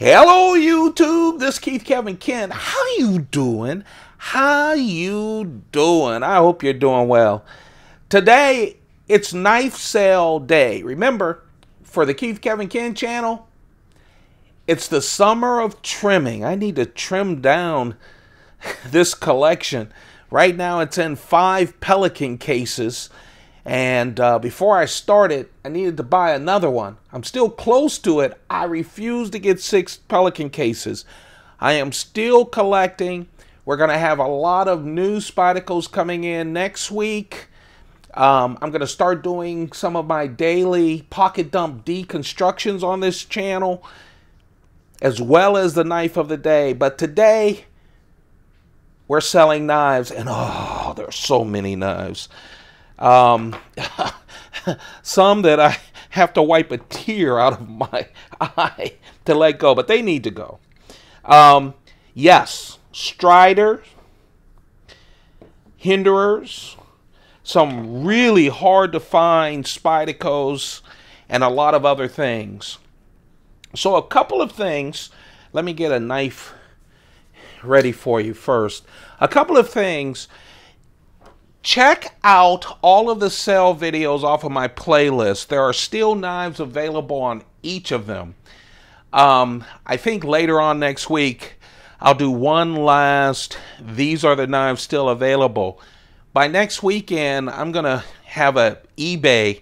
Hello YouTube, this is Keith Kevin Ken. How you doing? How you doing? I hope you're doing well. Today, it's knife sale day. Remember, for the Keith Kevin Ken channel, it's the summer of trimming. I need to trim down this collection. Right now, it's in 5 Pelican cases. And before I started, I needed to buy another one. I'm still close to it. I refuse to get 6 Pelican cases. I am still collecting. We're going to have a lot of new Spydercos coming in next week. I'm going to start doing some of my daily pocket dump deconstructions on this channel, as well as the knife of the day. But today, we're selling knives, and oh, there's so many knives. Some that I have to wipe a tear out of my eye to let go, but they need to go. Yes, Strider, Hinderers, some really hard to find Spydercos, and a lot of other things. So a couple of things. Let me get a knife ready for you first. A couple of things. Check out all of the sale videos off of my playlist. There are still knives available on each of them. I think later on next week, I'll do one last, these are the knives still available. By next weekend, I'm going to have an eBay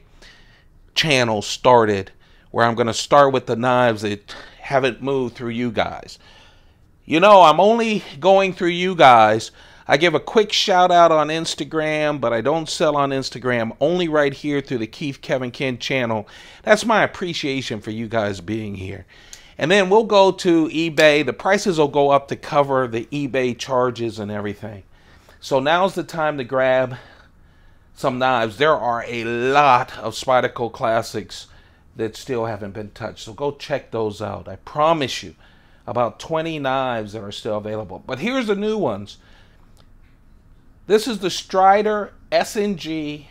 channel started where I'm going to start with the knives that haven't moved through you guys. You know, I'm only going through you guys. I give a quick shout out on Instagram, but I don't sell on Instagram, only right here through the Keith Kevin Ken channel. That's my appreciation for you guys being here. And then we'll go to eBay. The prices will go up to cover the eBay charges and everything. So now's the time to grab some knives. There are a lot of Spyderco classics that still haven't been touched. So go check those out. I promise you, about 20 knives that are still available. But here's the new ones. This is the Strider SNG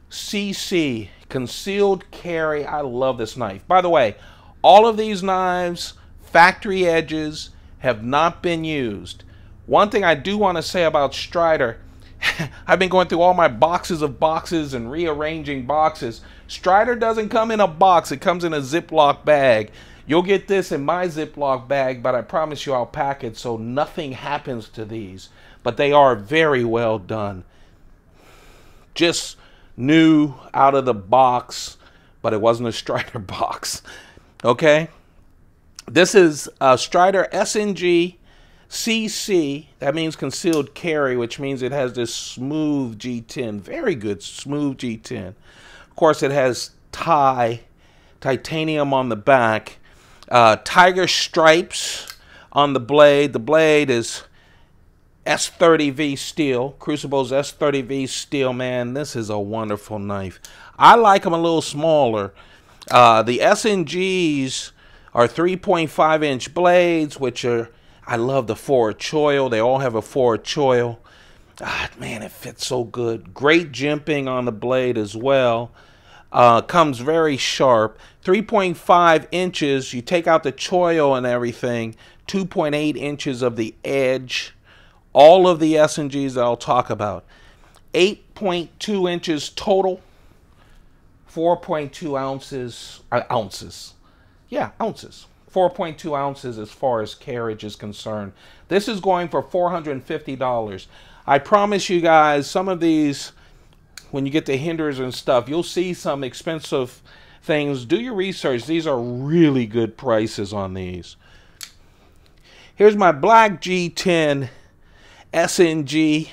CC concealed carry. I love this knife. By the way, all of these knives, factory edges, have not been used. One thing I do want to say about Strider, I've been going through all my boxes of boxes and rearranging boxes. Strider doesn't come in a box. It comes in a Ziploc bag. You'll get this in my Ziploc bag, but I promise you I'll pack it so nothing happens to these. But they are very well done. Just new out of the box, but it wasn't a Strider box. Okay? This is a Strider SNG CC. That means concealed carry, which means it has this smooth G10. Very good smooth G10. Of course, it has titanium on the back. Tiger stripes on the blade. The blade is S30V steel, Crucible's S30V steel. Man, this is a wonderful knife. I like them a little smaller. The SNGs are 3.5-inch blades, which are, I love the forward choil. They all have a forward choil. Man, it fits so good. Great jimping on the blade as well. Comes very sharp. 3.5 inches. You take out the choil and everything. 2.8 inches of the edge. All of the SNGs that I'll talk about. 8.2 inches total. 4.2 ounces. Yeah, ounces. 4.2 ounces as far as carriage is concerned. This is going for $450. I promise you guys, some of these, when you get the Hinderers and stuff, you'll see some expensive things. Do your research. These are really good prices on these. Here's my black G10 SNG.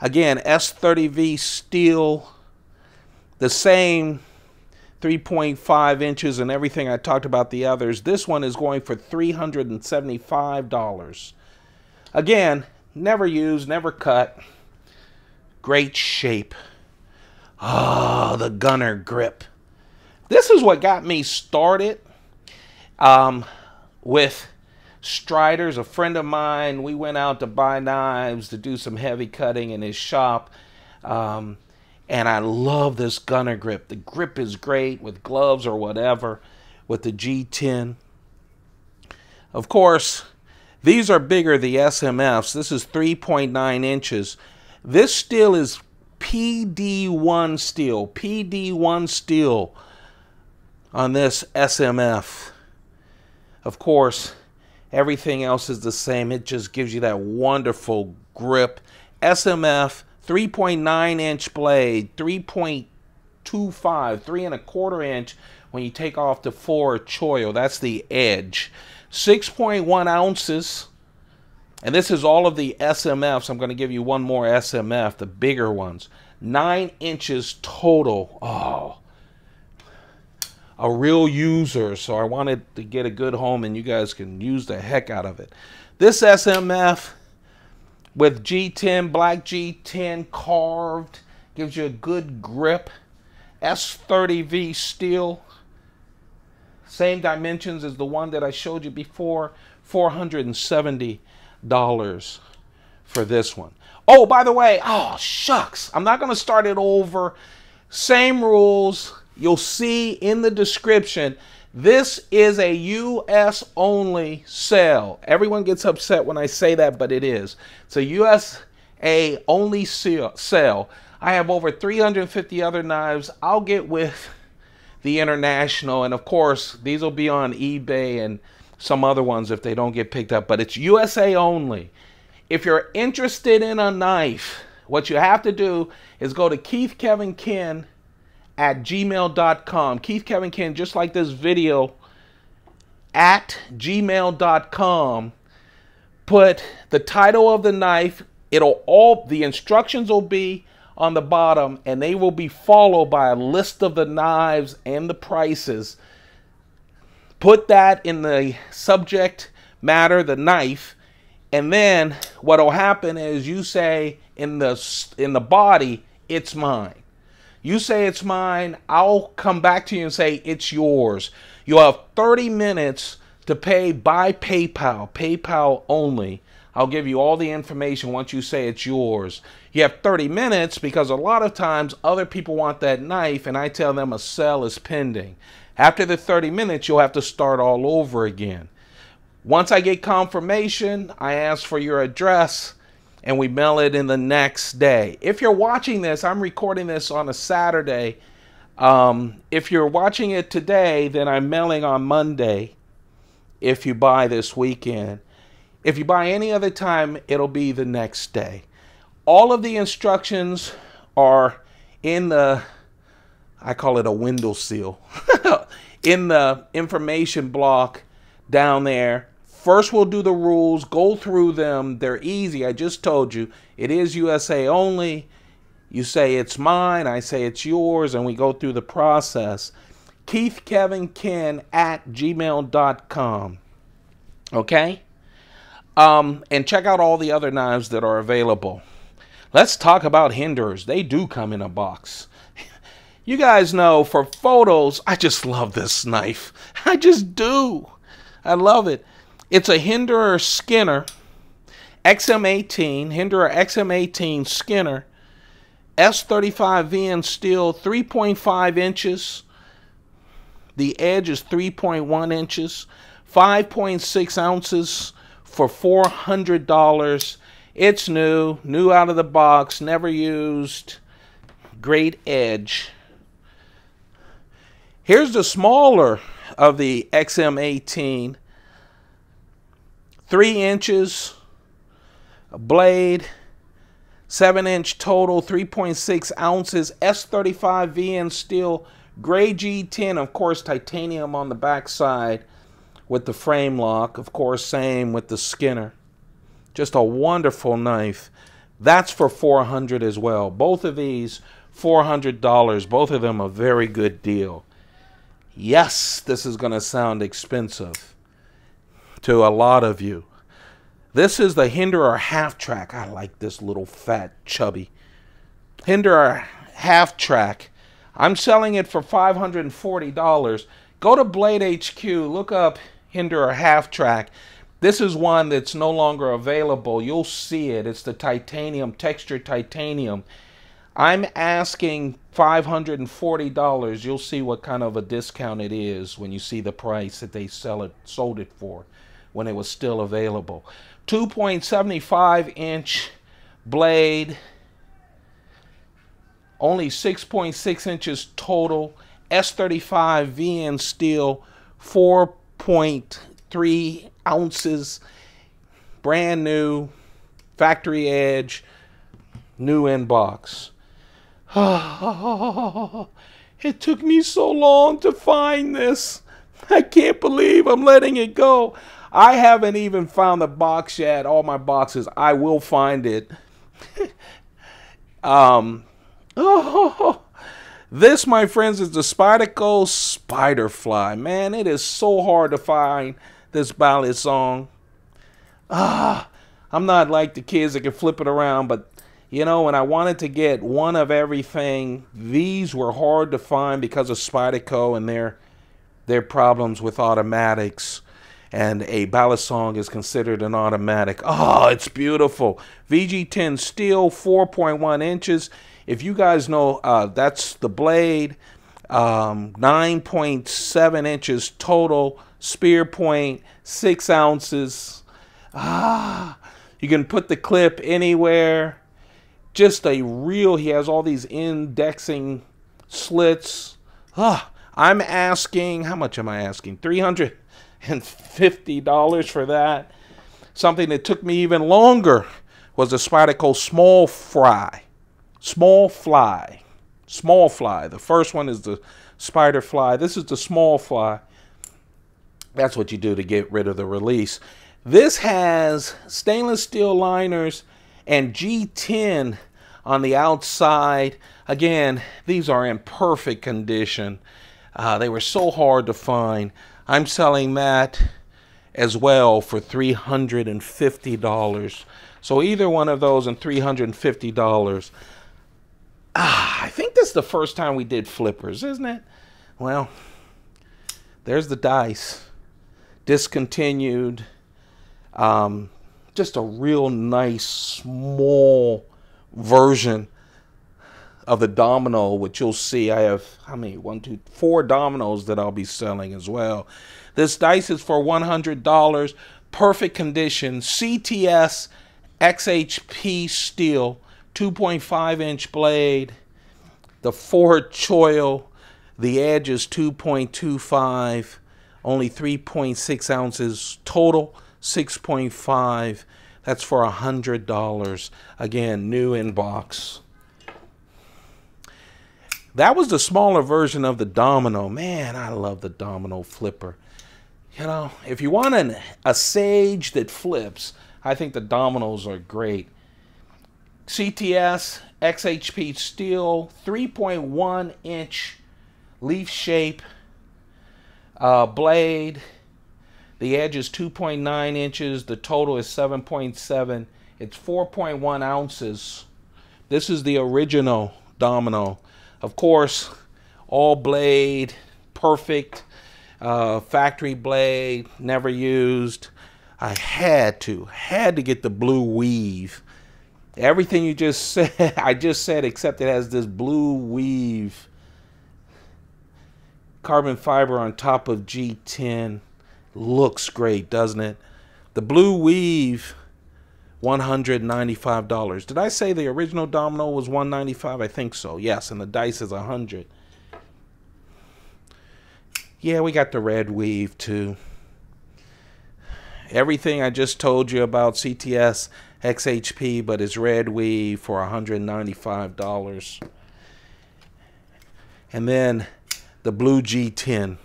Again, S30V steel. The same 3.5 inches and everything I talked about the others. This one is going for $375. Again, never used, never cut. Great shape. Ah, the gunner grip. This is what got me started with Striders. A friend of mine, we went out to buy knives to do some heavy cutting in his shop. And I love this gunner grip. The grip is great with gloves or whatever, with the G10. Of course, these are bigger, the SMFs. This is 3.9 inches. This steel is PD1 steel. PD1 steel on this SMF. Of course, everything else is the same. It just gives you that wonderful grip. SMF, 3.9 inch blade, 3.25, 3.25 inch when you take off the 4 choil. That's the edge. 6.1 ounces. And this is all of the SMFs. I'm going to give you one more SMF, the bigger ones. 9 inches total. Oh, a real user. So I wanted to get a good home, and you guys can use the heck out of it. This SMF with G10, black G10 carved, gives you a good grip. S30V steel. Same dimensions as the one that I showed you before. $470 for this one. Oh, by the way, oh shucks, I'm not going to start it over. Same rules. You'll see in the description. This is a US only sale. Everyone gets upset when I say that, but it is. It's a USA only sale. I have over 350 other knives. I'll get with the international, and of course these will be on eBay and some other ones if they don't get picked up, but it's USA only. If you're interested in a knife, what you have to do is go to keithkevinken@gmail.com. keithkevinken, just like this video, @gmail.com. Put the title of the knife. The instructions will be on the bottom, and they will be followed by a list of the knives and the prices. Put that in the subject matter, the knife, and then what will happen is you say in the body, it's mine. You say it's mine, I'll come back to you and say it's yours. You'll have 30 minutes to pay by PayPal, PayPal only. I'll give you all the information once you say it's yours. You have 30 minutes because a lot of times other people want that knife and I tell them a sale is pending. After the 30 minutes, you'll have to start all over again. Once I get confirmation, I ask for your address and we mail it in the next day. If you're watching this, I'm recording this on a Saturday. If you're watching it today, then I'm mailing on Monday if you buy this weekend. If you buy any other time, it'll be the next day. All of the instructions are in the, I call it a window seal, in the information block down there. First, we'll do the rules, go through them. They're easy. I just told you. It is USA only. You say it's mine. I say it's yours. And we go through the process. keithkevinken@gmail.com. Okay? And check out all the other knives that are available. Let's talk about Hinderers. They do come in a box. You guys know, for photos, I just love this knife. I just do. I love it. It's a Hinderer Skinner XM18, Hinderer XM18 Skinner, S35VN steel, 3.5 inches. The edge is 3.1 inches, 5.6 ounces for $400. It's new out of the box, never used. Great edge. Here's the smaller of the XM18. 3 inches, a blade, 7-inch total, 3.6 ounces, S35VN steel, gray G10, of course, titanium on the back side with the frame lock. Of course, same with the Skinner. Just a wonderful knife. That's for $400 as well. Both of these, $400. Both of them a very good deal. Yes, this is going to sound expensive to a lot of you. This is the Hinderer half track. I like this little fat chubby Hinderer half track. I'm selling it for $540. Go to Blade HQ, look up Hinderer half track. This is one that's no longer available. You'll see it. It's the titanium, textured titanium. I'm asking $540. You'll see what kind of a discount it is when you see the price that they sold it for. when it was still available. 2.75-inch blade, only 6.6 inches total. S35 VN steel, 4.3 ounces, brand new, factory edge, new inbox. It took me so long to find this. I can't believe I'm letting it go. I haven't even found the box yet. All my boxes, I will find it. This, my friends, is the Spyderco SpyderFly. Man, it is so hard to find this Balisong. I'm not like the kids that can flip it around, but you know, when I wanted to get one of everything, these were hard to find because of Spyderco and their problems with automatics. And a Balisong is considered an automatic. Oh, it's beautiful. VG10 steel, 4.1 inches. If you guys know, that's the blade. 9.7 inches total. Spear point, 6 ounces. You can put the clip anywhere. Just a real, he has all these indexing slits. I'm asking, how much am I asking? $350 for that. Something that took me even longer was the Spyderco SmallFly. The first one is the SpyderFly. This is the SmallFly. That's what you do to get rid of the release. This has stainless steel liners and G10 on the outside. Again, these are in perfect condition. They were so hard to find. I'm selling that as well for $350. So either one of those and $350. I think this is the first time we did flippers, isn't it? Well, there's the dice. Discontinued. Just a real nice small version of the domino, which you'll see I have, how many? 1, 2, 4 dominoes that I'll be selling as well. This dice is for $100. Perfect condition. CTS XHP steel, 2.5-inch blade. The forward choil, the edge is 2.25, only 3.6 ounces total, 6.5. That's for $100. Again, new in box. That was the smaller version of the domino. Man, I love the domino flipper. You know, if you want a sage that flips, I think the dominoes are great. CTS XHP steel, 3.1-inch leaf shape blade. The edge is 2.9 inches. The total is 7.7. It's 4.1 ounces. This is the original domino. Of course, all blade, perfect, factory blade, never used. I had to get the blue weave. Everything you just said, I just said, except it has this blue weave. Carbon fiber on top of G10. Looks great, doesn't it? The blue weave, $195. Did I say the original domino was $195? I think so. Yes, and the dice is $100. Yeah, we got the red weave too. Everything I just told you about CTS XHP, but it's red weave for $195. And then the blue G10.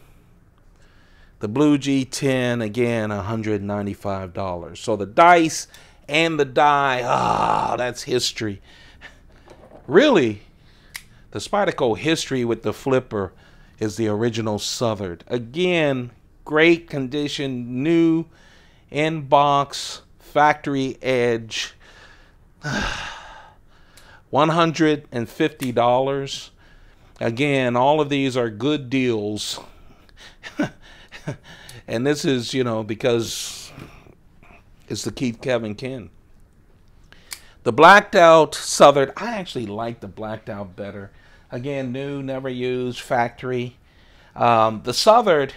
The blue G10, again, $195. So the dice and the die, that's history. Really, the Spyderco history with the flipper is the original Southern. Again, great condition, new, in box, factory edge. $150. Again, all of these are good deals. And this is, you know, because it's the Keith Kevin Ken. The blacked out Southern, I actually like the blacked out better. Again, new, never used, factory. The Southern,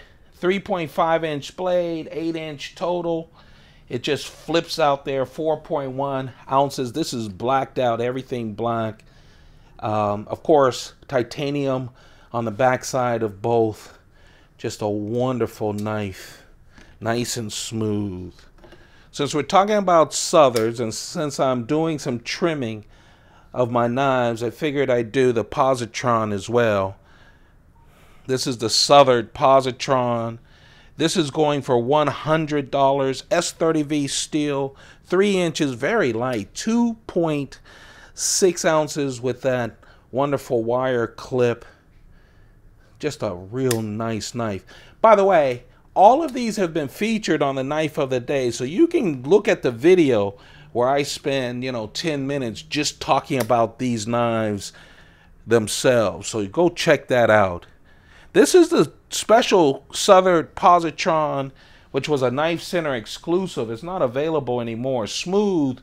3.5-inch blade, 8-inch total. It just flips out there, 4.1 ounces. This is blacked out, everything black. Of course, titanium on the backside of both. Just a wonderful knife, nice and smooth. Since we're talking about Southerns, and since I'm doing some trimming of my knives, I figured I'd do the Positron as well. This is the Southern Positron. This is going for $100. S30V steel, 3 inches, very light, 2.6 ounces with that wonderful wire clip. Just a real nice knife. By the way, all of these have been featured on the Knife of the Day, so you can look at the video where I spend, 10 minutes just talking about these knives themselves. So go check that out. This is the special Southern Positron, which was a Knife Center exclusive. It's not available anymore. Smooth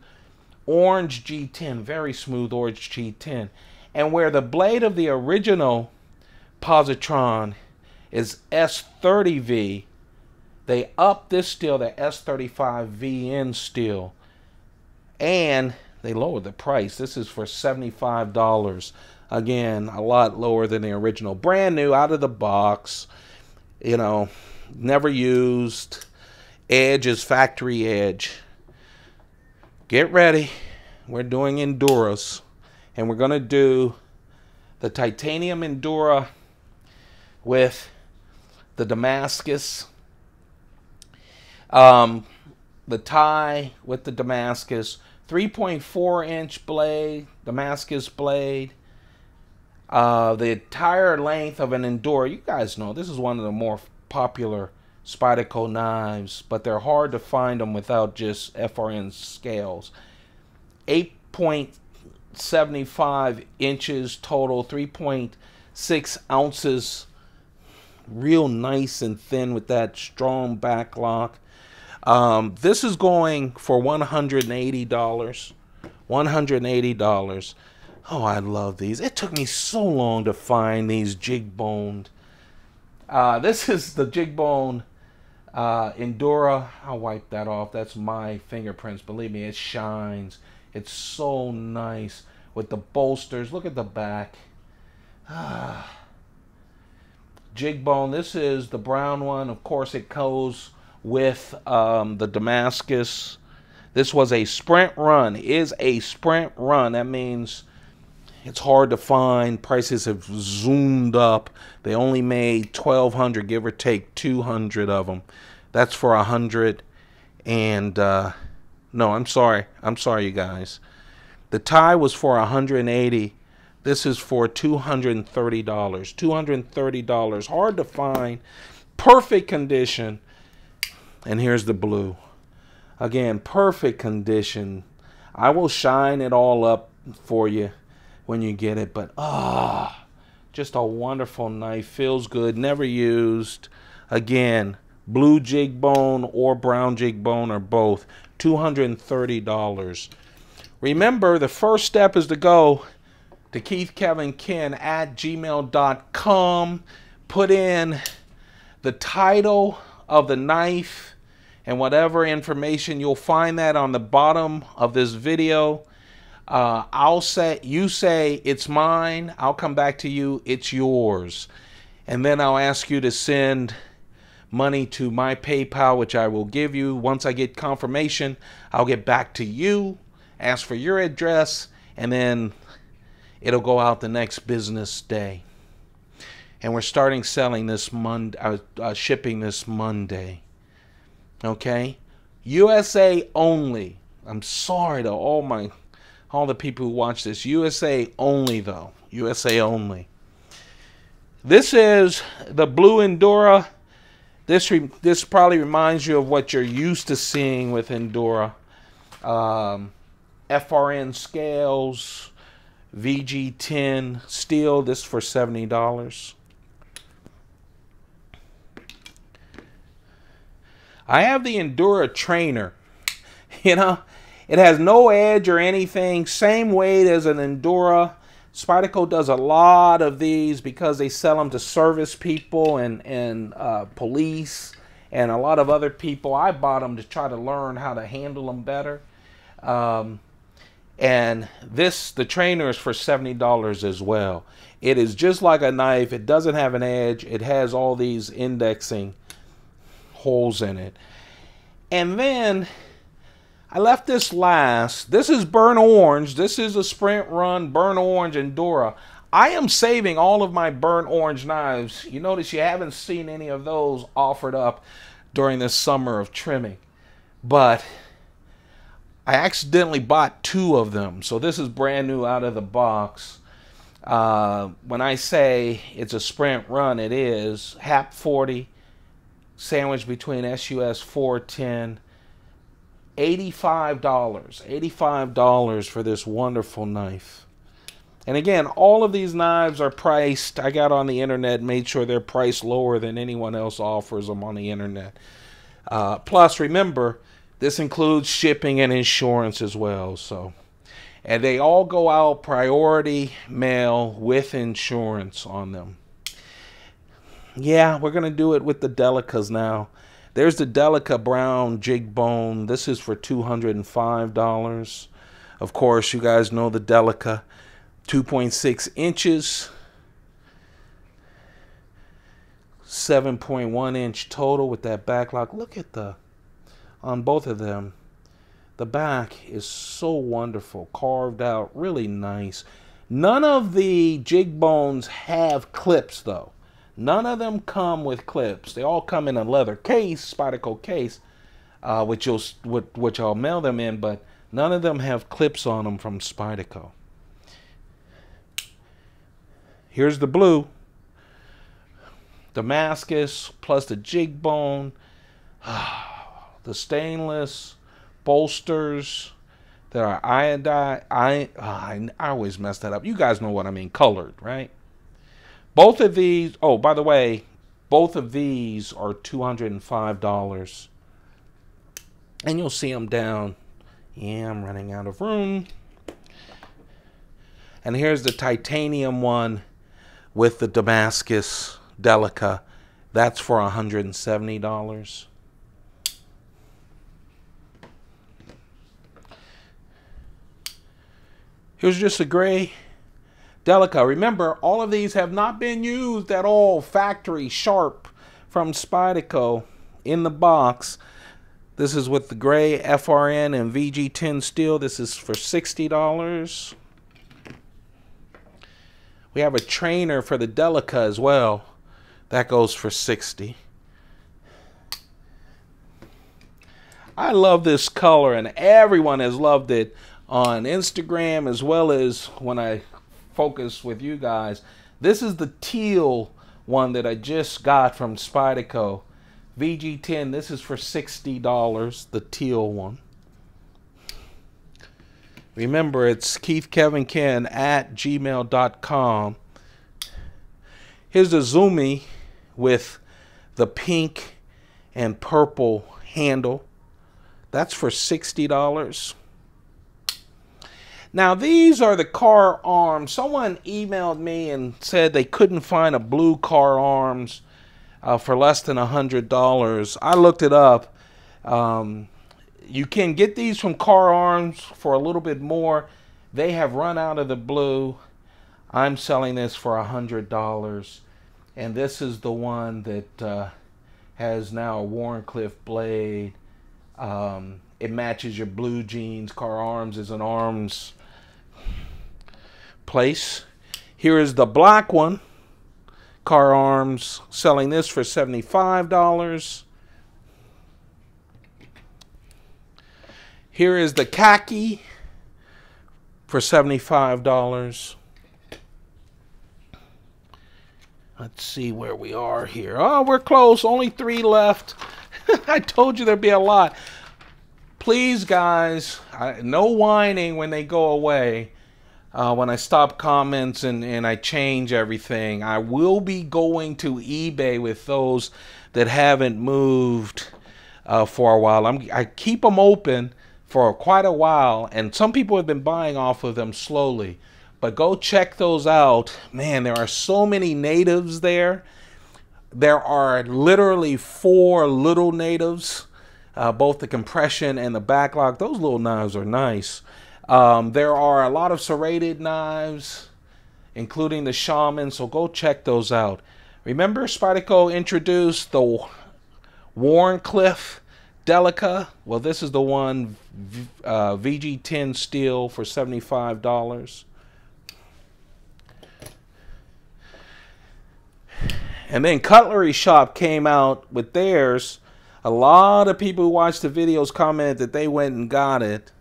orange G10, very smooth orange G10. And where the blade of the original Positron is S30V, they upped this steel to S35VN steel. And they lowered the price. This is for $75. Again, a lot lower than the original. Brand new, out of the box. Never used. Edge is factory edge. Get ready. We're doing Enduras. And we're going to do the titanium Endura with the Damascus. The tie with the Damascus. 3.4-inch blade, Damascus blade. The entire length of an Endura. You guys know this is one of the more popular Spyderco knives, but they're hard to find them without just FRN scales. 8.75 inches total, 3.6 ounces. Real nice and thin with that strong back lock. This is going for $180. $180. Oh, I love these. It took me so long to find these jig-boned. This is the jig-bone Endura. I'll wipe that off. That's my fingerprints. Believe me, it shines. It's so nice with the bolsters. Look at the back. Jig-bone. This is the brown one. Of course, it goes with the Damascus. This was a sprint run. Is a sprint run. That means it's hard to find. Prices have zoomed up. They only made 1,200, give or take 200 of them. That's for 100. And no, I'm sorry, you guys. The tie was for 180. This is for $230. $230. Hard to find. Perfect condition. And here's the blue. Again, perfect condition. I will shine it all up for you when you get it. But just a wonderful knife. Feels good. Never used. Again, blue jig bone or brown jig bone or both. $230. Remember, the first step is to go to keithkevinken@gmail.com. Put in the title of the knife and whatever information. You'll find that on the bottom of this video. You say it's mine. I'll come back to you. It's yours. And then I'll ask you to send money to my PayPal, which I will give you. Once I get confirmation, I'll get back to you, ask for your address, and then it'll go out the next business day. And we're starting selling this Monday, shipping this Monday. Okay, USA only. I'm sorry to all the people who watch this. USA only, though. USA only. This is the blue Endura. This probably reminds you of what you're used to seeing with Endura. FRN scales, VG10 steel. This for $70. I have the Endura trainer. It has no edge or anything. Same weight as an Endura. Spyderco does a lot of these because they sell them to service people and police and a lot of other people. I bought them to try to learn how to handle them better. And the trainer is for $70 as well. It is just like a knife. It doesn't have an edge. It has all these indexing holes in it. And then I left this last. This is burnt orange. This is a Sprint Run burnt orange Endura. I am saving all of my burnt orange knives. You notice you haven't seen any of those offered up during this summer of trimming. But I accidentally bought 2 of them. So this is brand new out of the box. When I say it's a Sprint Run, it is HAP 40 sandwiched between SUS 410. $85 for this wonderful knife. And again, all of these knives are priced. I got on the internet, made sure they're priced lower than anyone else offers them on the internet. Plus, remember, this includes shipping and insurance as well. So, and they all go out priority mail with insurance on them. Yeah, we're going to do it with the Delicas now. There's the Delica brown jig bone. This is for $205. Of course, you guys know the Delica. 2.6 inches. 7.1 inch total with that backlock. Look at on both of them. The back is so wonderful. Carved out. Really nice. None of the jig bones have clips though. None of them come with clips. They all come in a leather case, Spyderco case, which I'll mail them in, but none of them have clips on them from Spyderco. Here's the blue. Damascus plus the jig bone. The stainless bolsters that are iodine. I always mess that up. You guys know what I mean. Colored, right? Both of these, oh, by the way, both of these are $205. And you'll see them down. Yeah, I'm running out of room. And here's the titanium one with the Damascus Delica. That's for $170. Here's just a gray Delica. Remember, all of these have not been used at all. Factory sharp from Spyderco in the box. This is with the gray FRN and VG10 steel. This is for $60. We have a trainer for the Delica as well. That goes for $60. I love this color, and everyone has loved it on Instagram as well as when I focus with you guys. This is the teal one that I just got from Spyderco. VG10, this is for $60, the teal one. Remember, it's keithkevinken@gmail.com. Here's the Zoomy with the pink and purple handle. That's for $60. Now, these are the car arms. Someone emailed me and said they couldn't find a blue car arms for less than $100. I looked it up. You can get these from Car Arms for a little bit more. They have run out of the blue. I'm selling this for $100. And this is the one that has now a Warncliffe blade. It matches your blue jeans. Car Arms is an arms place. Here is the black one. Car Arms selling this for $75. Here is the khaki for $75. Let's see where we are here. Oh, we're close. Only 3 left. I told you there'd be a lot. Please, guys, no whining when they go away. When I stop comments and I change everything. I will be going to eBay with those that haven't moved for a while. I keep them open for quite a while, and some people have been buying off of them slowly. But go check those out. Man, there are so many natives there. There are literally 4 little natives, both the compression and the backlog. Those little knives are nice. There are a lot of serrated knives, including the Shaman, so go check those out. Remember, Spyderco introduced the Wharncliffe Delica? Well, this is the one, VG10 steel for $75. And then Cutlery Shop came out with theirs. A lot of people who watched the videos commented that they went and got it.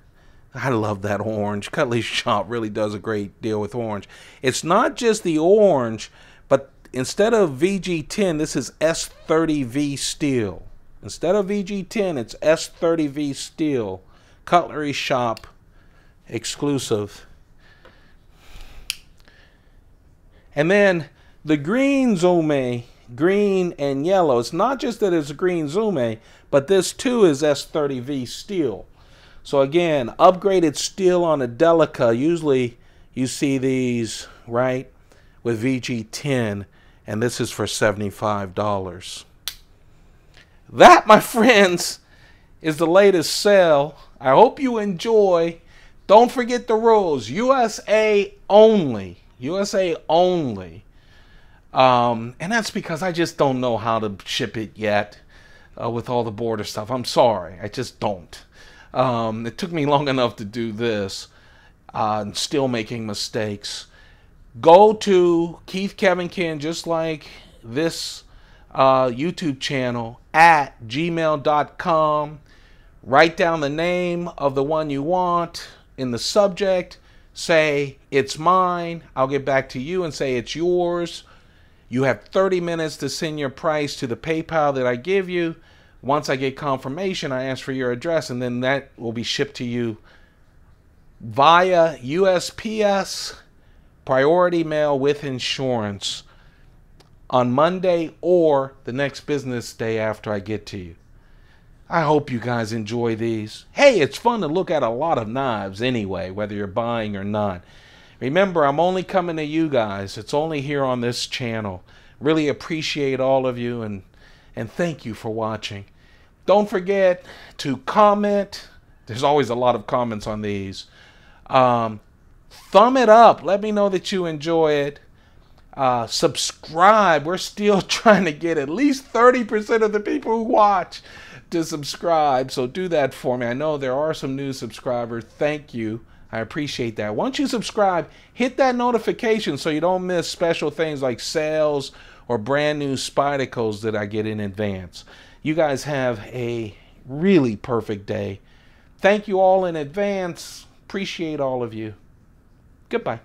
I love that orange. Cutlery Shop really does a great deal with orange. It's not just the orange, but instead of VG10, this is S30V steel. Instead of VG10, it's S30V steel. Cutlery Shop exclusive. And then the green Zume, green and yellow. It's not just that it's a green Zume, but this too is S30V steel. So again, upgraded steel on a Delica. Usually you see these, right, with VG10, and this is for $75. That, my friends, is the latest sale. I hope you enjoy. Don't forget the rules. USA only. USA only. And that's because I just don't know how to ship it yet with all the border stuff. I'm sorry. I just don't. It took me long enough to do this and still making mistakes. Go to Keith Kevin Ken, just like this YouTube channel, at gmail.com. Write down the name of the one you want in the subject. Say, it's mine. I'll get back to you and say it's yours. You have 30 minutes to send your price to the PayPal that I give you. Once I get confirmation, I ask for your address, and then that will be shipped to you via USPS Priority Mail with insurance on Monday or the next business day after I get to you. I hope you guys enjoy these. Hey, it's fun to look at a lot of knives anyway, whether you're buying or not. Remember, I'm only coming to you guys. It's only here on this channel. Really appreciate all of you, and thank you for watching. Don't forget to comment. There's always a lot of comments on these. Thumb it up. Let me know that you enjoy it. Subscribe. We're still trying to get at least 30% of the people who watch to subscribe. So do that for me. I know there are some new subscribers. Thank you. I appreciate that. Once you subscribe, hit that notification so you don't miss special things like sales or brand new Spydercos that I get in advance. You guys have a really perfect day. Thank you all in advance. Appreciate all of you. Goodbye.